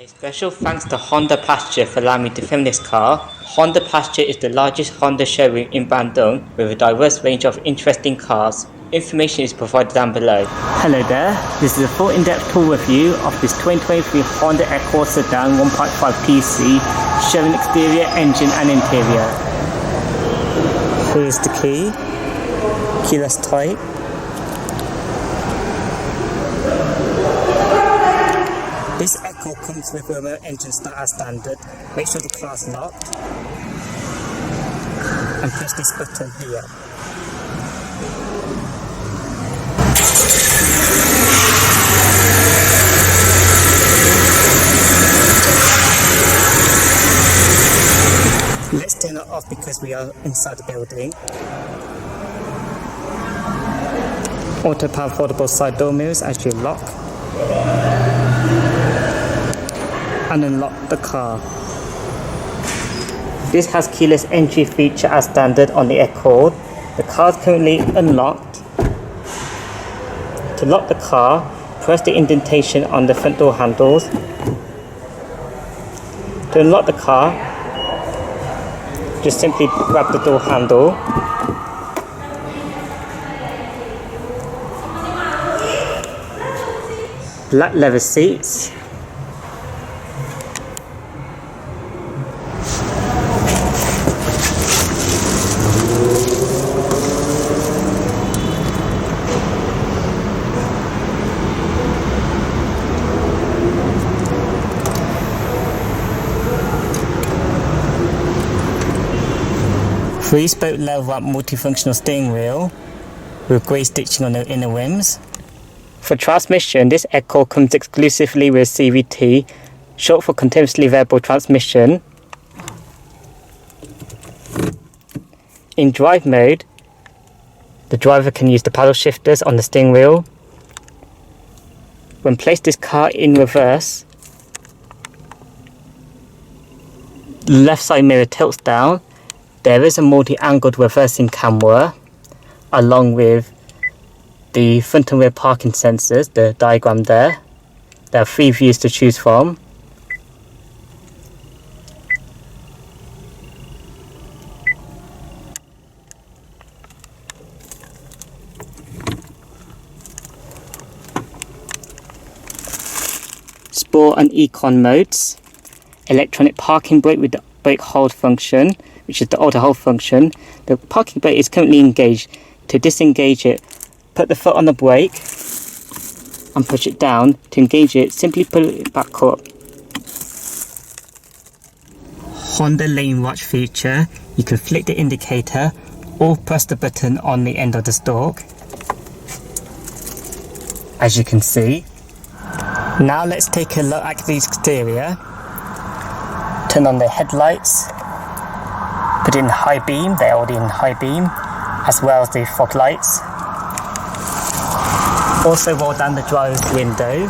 A special thanks to Honda Pasteur for allowing me to film this car. Honda Pasteur is the largest Honda showroom in Bandung with a diverse range of interesting cars. Information is provided down below. Hello there, this is a full in-depth tour review of this 2023 Honda Accord sedan 1.5 PC, showing exterior, engine and interior. Here's the key, keyless type. This Accord comes with a remote engine start as standard. Make sure the car's locked and press this button here. Let's turn it off because we are inside the building. Auto power foldable side door mirrors as you lock and unlock the car. This has keyless entry feature as standard on the Accord. The car is currently unlocked. To lock the car, press the indentation on the front door handles. To unlock the car, just simply grab the door handle. Black leather seats. Three-spoke level-up multifunctional steering wheel with grey stitching on the inner rims. For transmission, this Accord comes exclusively with CVT, short for continuously variable transmission. In drive mode, the driver can use the paddle shifters on the steering wheel. When placed this car in reverse, the left side mirror tilts down. There is a multi-angled reversing camera along with the front and rear parking sensors, the diagram there. There are 3 views to choose from. Sport and Econ modes. Electronic parking brake with the brake hold function, which is the auto hold function. The parking brake is currently engaged. To disengage it, put the foot on the brake and push it down. To engage it, simply pull it back up. Honda lane watch feature. You can flick the indicator or press the button on the end of the stalk, as you can see. Now let's take a look at the exterior. Turn on the headlights. Put in high beam, they're already in high beam, as well as the fog lights. Also roll down the driver's window.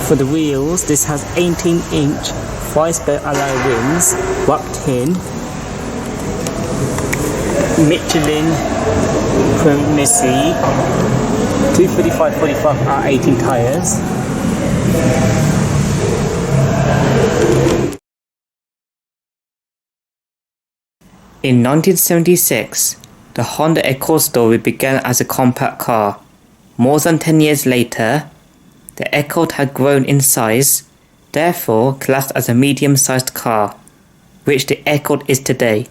For the wheels, this has 18-inch 5-spoke alloy rims, wrapped in Michelin Promessi 235/45 R18 tyres. In 1976, the Honda Accord story began as a compact car. More than 10 years later, the Accord had grown in size, therefore classed as a medium-sized car, which the Accord is today.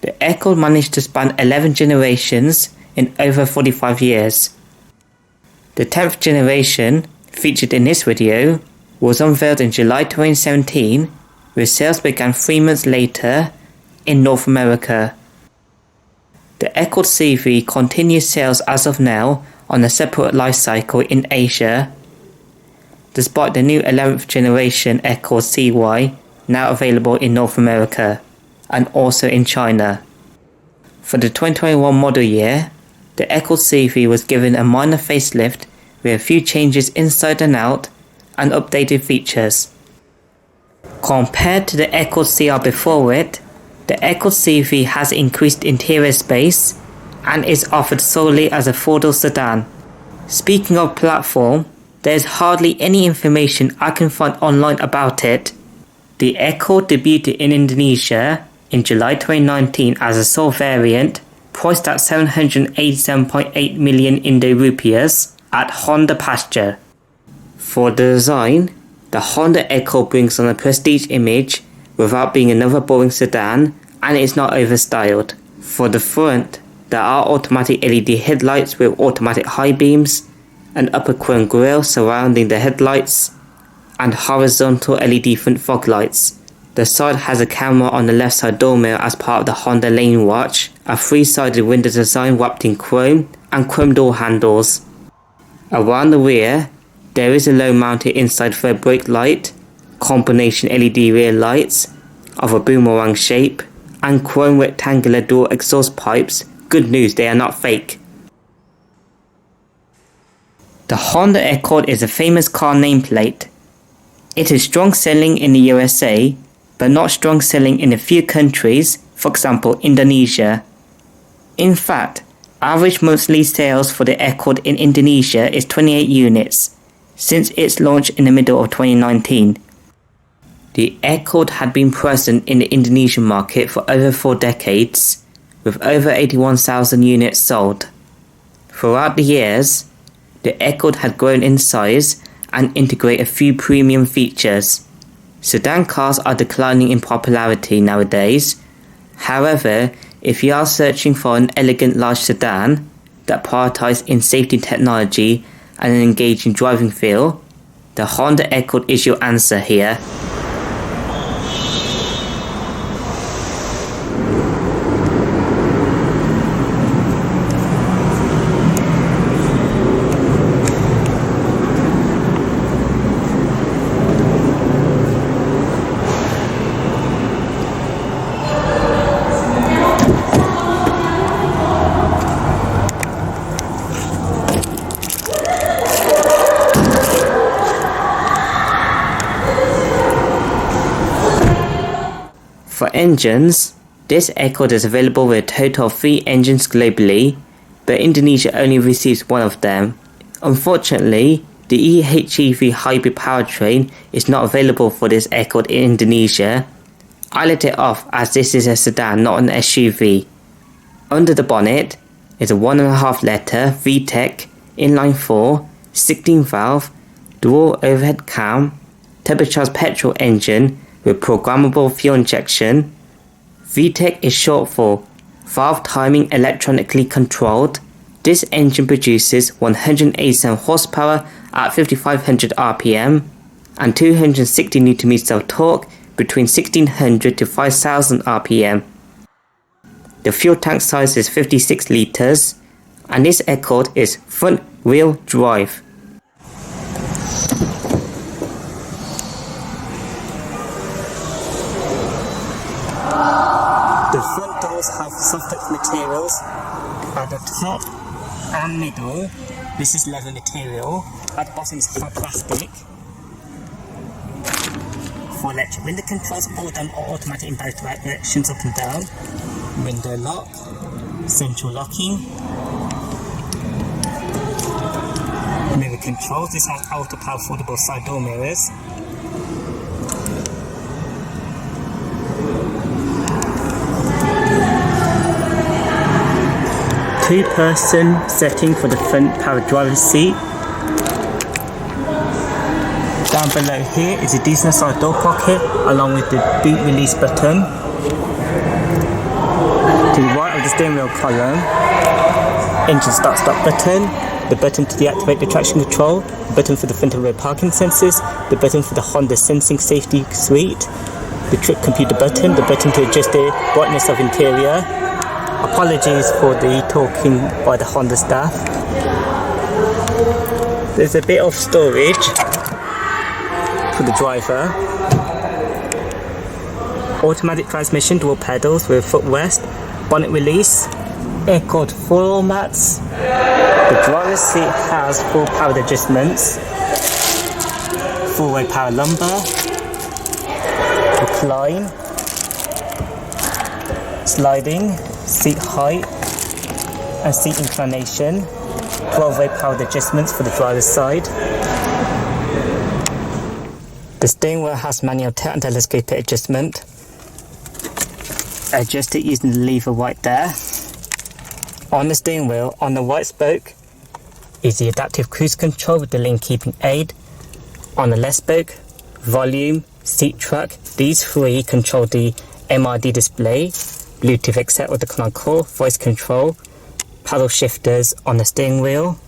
The Accord managed to span 11 generations in over 45 years. The 10th generation, featured in this video, was unveiled in July 2017, with sales began 3 months later in North America. The Accord CV continues sales as of now on a separate life cycle in Asia, despite the new 11th generation Accord CY now available in North America and also in China. For the 2021 model year, the Accord CV was given a minor facelift with a few changes inside and out and updated features. Compared to the Accord CR before it, the Accord CV has increased interior space and is offered solely as a 4-door sedan. Speaking of platform, there's hardly any information I can find online about it. The Accord debuted in Indonesia in July 2019 as a sole variant, priced at 787.8 million Indo rupees at Honda Pasteur. For the design, the Honda Accord brings on a prestige image without being another boring sedan, and it's not overstyled. For the front, there are automatic LED headlights with automatic high beams, an upper chrome grille surrounding the headlights, and horizontal LED front fog lights. The side has a camera on the left side door mirror as part of the Honda Lane Watch, a three-sided window design wrapped in chrome, and chrome door handles. Around the rear, there is a low mounted inside third brake light, combination LED rear lights of a boomerang shape, and chrome rectangular dual exhaust pipes. Good news, they are not fake. The Honda Accord is a famous car nameplate. It is strong selling in the USA, but not strong selling in a few countries, for example Indonesia. In fact, average monthly sales for the Accord in Indonesia is 28 units, since its launch in the middle of 2019. The Accord had been present in the Indonesian market for over 4 decades, with over 81,000 units sold. Throughout the years, the Accord had grown in size and integrate a few premium features. Sedan cars are declining in popularity nowadays. However, if you are searching for an elegant large sedan that prioritizes in safety technology and an engaging driving feel, the Honda Accord is your answer here. For engines, this Accord is available with a total of 3 engines globally, but Indonesia only receives one of them. Unfortunately, the EHEV hybrid powertrain is not available for this Accord in Indonesia. I let it off as this is a sedan, not an SUV. Under the bonnet is a 1.5 litre VTEC inline-4, 16 valve, dual overhead cam, turbocharged petrol engine with programmable fuel injection. VTEC is short for valve timing electronically controlled. This engine produces 187 horsepower at 5500 RPM and 260 Nm of torque between 1600 to 5000 RPM. The fuel tank size is 56 litres, and this Accord is front wheel drive. The front doors have soft touch materials. At the top and middle, this is leather material. At the bottom is hard plastic. For electric window controls, all of them are automatic in both directions, up and down. Window lock, central locking. Mirror controls. This has ultra power foldable side door mirrors. Two-person setting for the front power driver's seat. Down below here is a decent sized door pocket along with the boot release button. To the right of the steering wheel column, engine start button, the button to deactivate the traction control, the button for the front and rear parking sensors, the button for the Honda Sensing Safety Suite, the trip computer button, the button to adjust the brightness of interior. Apologies for the talking by the Honda staff. There's a bit of storage for the driver. Automatic transmission, dual pedals with footrest, bonnet release, Accord floor mats. The driver's seat has full powered adjustments, four-way power lumbar, recline, sliding, seat height and seat inclination, 12-way powered adjustments for the driver's side. The steering wheel has manual tilt and telescopic adjustment. Adjust it using the lever right there. On the steering wheel, on the right spoke, is the adaptive cruise control with the lane keeping aid. On the left spoke, volume, seat track. These three control the MRD display, Bluetooth except with the command call, voice control, paddle shifters on the steering wheel.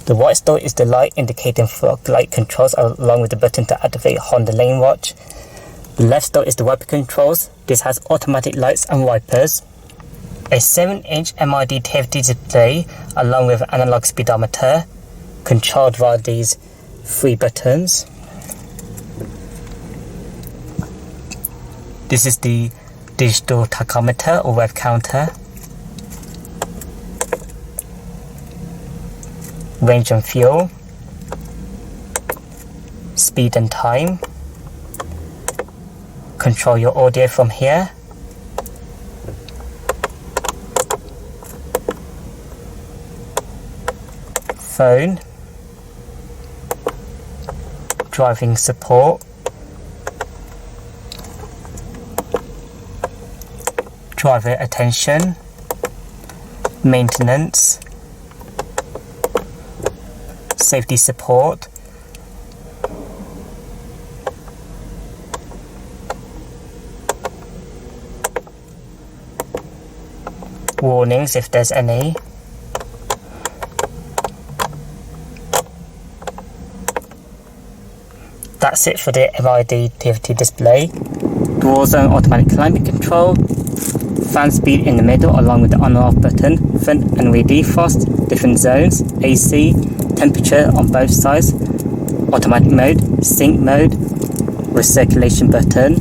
The right store is the light indicating fog light controls along with the button to activate Honda Lane Watch. The left store is the wiper controls. This has automatic lights and wipers. A 7-inch MRD TFT display along with an analog speedometer, controlled via these three buttons. This is the digital tachometer or web counter. Range and fuel. Speed and time. Control your audio from here. Phone. Driving support. Driver attention. Maintenance. Safety support. Warnings if there's any. That's it for the MID TFT display. Dual zone automatic climate control. Fan speed in the middle along with the on and off button. Front and rear defrost. Different zones. AC. Temperature on both sides. Automatic mode. Sync mode. With circulation button.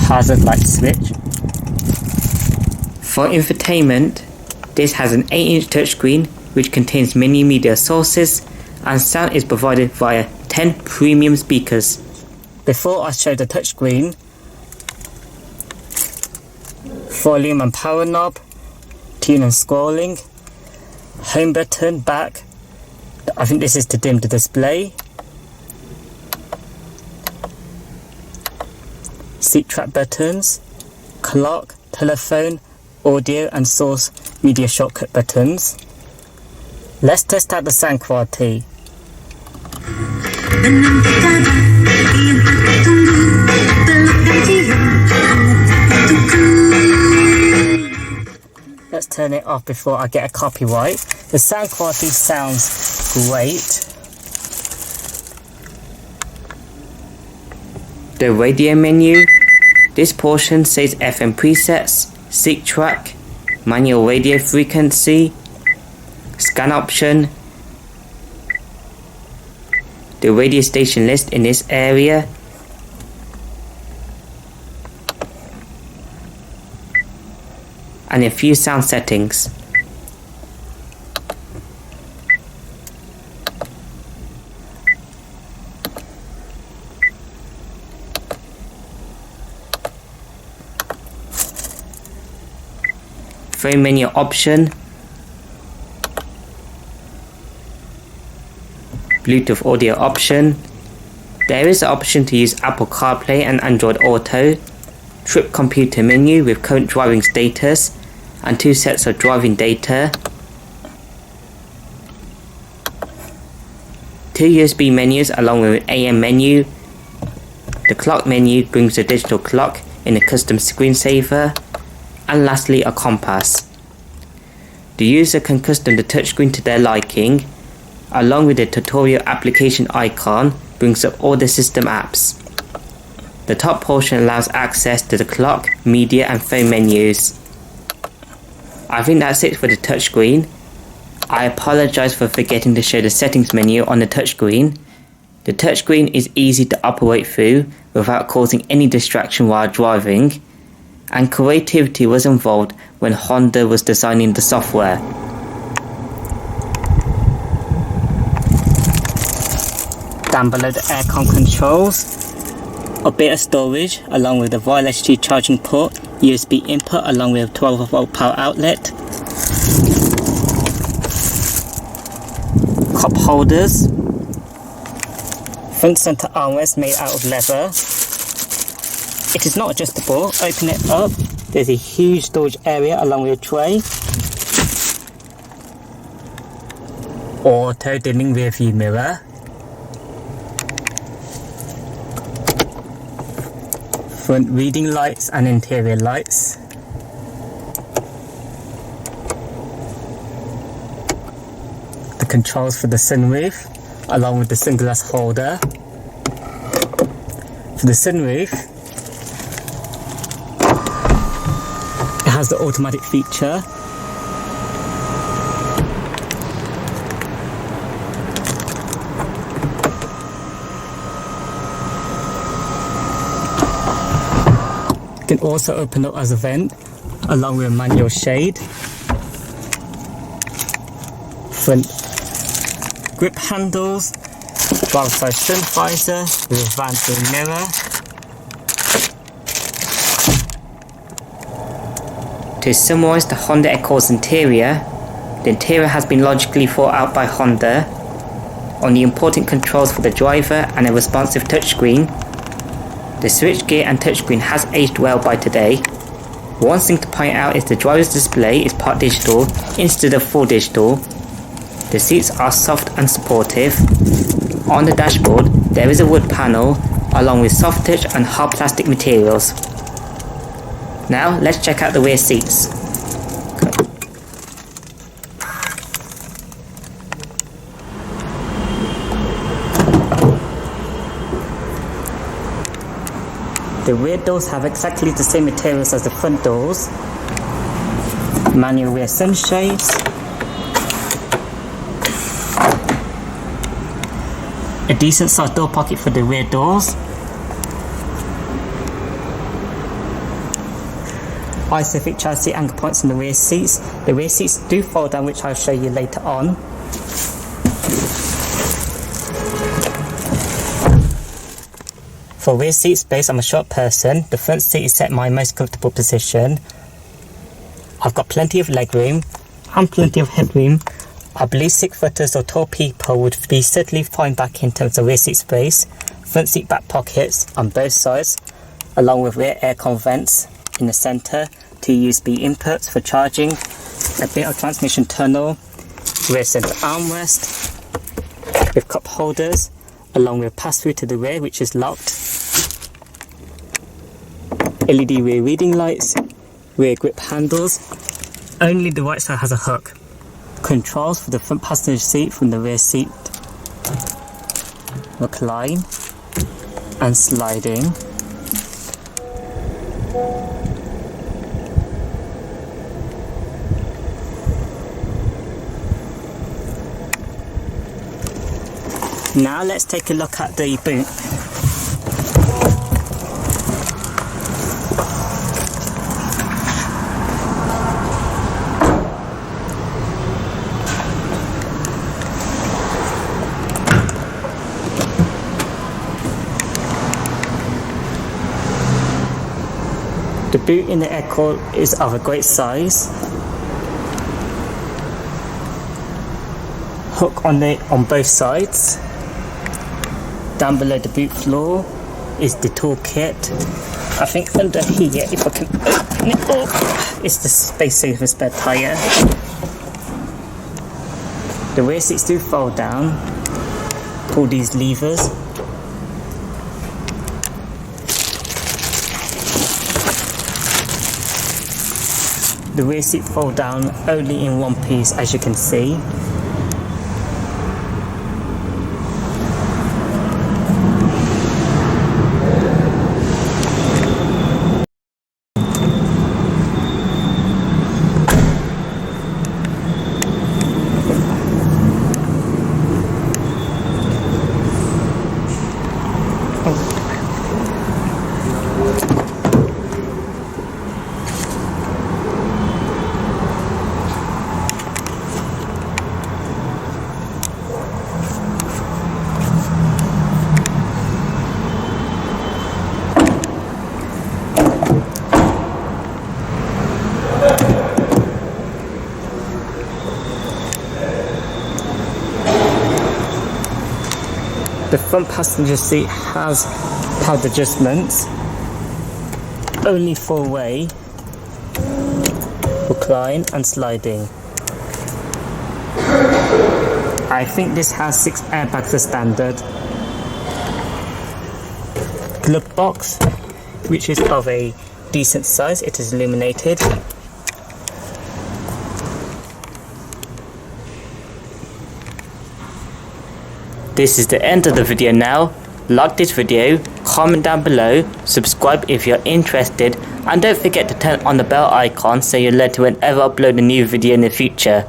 Hazard light switch. For infotainment, this has an 8-inch touchscreen which contains many media sources, and sound is provided via 10 premium speakers. Before I show the touchscreen, volume and power knob, tune and scrolling, home button back, I think this is to dim the display, seat track buttons, clock, telephone, audio and source media shortcut buttons. Let's test out the sound quality. Let's turn it off before I get a copyright. The sound quality sounds great. The radio menu. This portion says FM presets, seat track, manual radio frequency, scan option, the radio station list in this area, and a few sound settings. Phone menu option, Bluetooth audio option. There is an option to use Apple CarPlay and Android Auto, trip computer menu with current driving status and 2 sets of driving data, 2 USB menus along with an AM menu. The clock menu brings a digital clock in a custom screensaver, and lastly a compass. The user can custom the touchscreen to their liking, along with the tutorial application icon brings up all the system apps. The top portion allows access to the clock, media and phone menus. I think that's it for the touchscreen. I apologize for forgetting to show the settings menu on the touchscreen. The touchscreen is easy to operate through without causing any distraction while driving, and creativity was involved when Honda was designing the software. Down below the aircon controls, a bit of storage along with a wireless Qi charging port, USB input along with a 12 volt power outlet. cup holders, front center armrest made out of leather. It is not adjustable. Open it up, there's a huge storage area along with a tray. Auto dimming rear view mirror. Front reading lights and interior lights. The controls for the sunroof along with the sunglass holder. For the sunroof, it has the automatic feature. It can also open up as a vent along with a manual shade. Front grip handles, driver side sun visor with a vanity mirror. To summarise the Honda Accord's interior, the interior has been logically thought out by Honda on the important controls for the driver and a responsive touchscreen. The switchgear and touchscreen has aged well by today. One thing to point out is the driver's display is part digital instead of full digital. The seats are soft and supportive. On the dashboard there is a wood panel along with soft touch and hard plastic materials. Now let's check out the rear seats. The rear doors have exactly the same materials as the front doors. Manual rear sunshades. A decent sized door pocket for the rear doors. Isofix child seat anchor points in the rear seats. The rear seats do fold down, which I'll show you later on. For rear seats, based on a short person, the front seat is set in my most comfortable position. I've got plenty of legroom and plenty of headroom. I believe 6-footers or tall people would be certainly fine back in terms of rear seat space. Front seat back pockets on both sides, along with rear aircon vents in the centre, 2 USB inputs for charging, a bit of transmission tunnel, rear centre armrest with cup holders, along with pass-through to the rear which is locked, LED rear reading lights, rear grip handles. Only the right side has a hook. Controls for the front passenger seat from the rear seat. Recline and sliding. Now let's take a look at the boot. The boot in the Accord is of a great size. Hook on both sides. Down below the boot floor is the toolkit. I think under here, if I can open it up, is the space saver spare tyre. The rear seats do fold down. Pull these levers. The rear seat fold down only in one piece, as you can see. The front passenger seat has pad adjustments, only 4-way, recline and sliding. I think this has 6 airbags as standard. Glove box, which is of a decent size, it is illuminated. This is the end of the video now. Like this video, comment down below, subscribe if you're interested, and don't forget to turn on the bell icon so you're alerted whenever I upload a new video in the future.